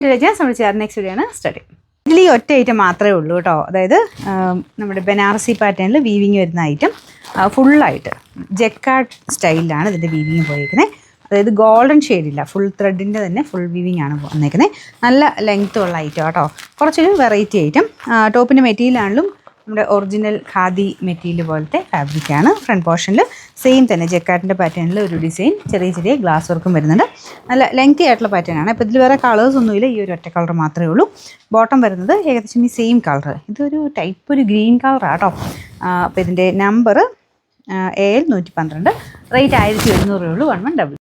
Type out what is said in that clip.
നമ്മൾ next video ആണ് study. ഇതിൽ ഈ ഒറ്റ ഐറ്റം മാത്രമേ ഉള്ളൂ കേട്ടോ. അതായത് നമ്മുടെ ബനാറസി പാറ്റേണിൽ വീവിങ് വരുന്ന ഐറ്റം ഫുള്ളായിട്ട് ജെക്കാർഡ് സ്റ്റൈലിലാണ് ഇതിൻ്റെ വീവിങ് പോയിരിക്കുന്നത്. അതായത് ഗോൾഡൻ ഷെയ്ഡില്ല, ഫുൾ ത്രെഡിൻ്റെ തന്നെ ഫുൾ വീവിങ് ആണ് വന്നേക്കുന്നത്. നല്ല ലെങ്ത്ത് ഉള്ള ഐറ്റം കേട്ടോ. കുറച്ചൊരു വെറൈറ്റി ഐറ്റം. ടോപ്പിൻ്റെ മെറ്റീരിയലാണെങ്കിലും നമ്മുടെ ഒറിജിനൽ ഖാദി മെറ്റീരിയൽ പോലത്തെ ഫാബ്രിക്കാണ്. ഫ്രണ്ട് പോർഷനിൽ സെയിം തന്നെ ജെക്കാർഡിൻ്റെ പാറ്റേണിൽ ഒരു ഡിസൈൻ, ചെറിയ ചെറിയ ഗ്ലാസ് വർക്കും വരുന്നുണ്ട്. നല്ല ലെങ്തി ആയിട്ടുള്ള പാറ്റേൺ ആണ്. അപ്പോൾ ഇതിൽ വേറെ കളേഴ്സ് ഒന്നുമില്ല, ഈ ഒരു ഒറ്റ കളർ മാത്രമേ ഉള്ളൂ. ബോട്ടം വരുന്നത് ഏകദേശം ഈ സെയിം കളർ, ഇതൊരു ടൈപ്പ് ഒരു ഗ്രീൻ കളറാണ് കേട്ടോ. അപ്പോൾ ഇതിൻ്റെ നമ്പർ AL 112, റേറ്റ് 1700 ഉള്ളൂ. 1100.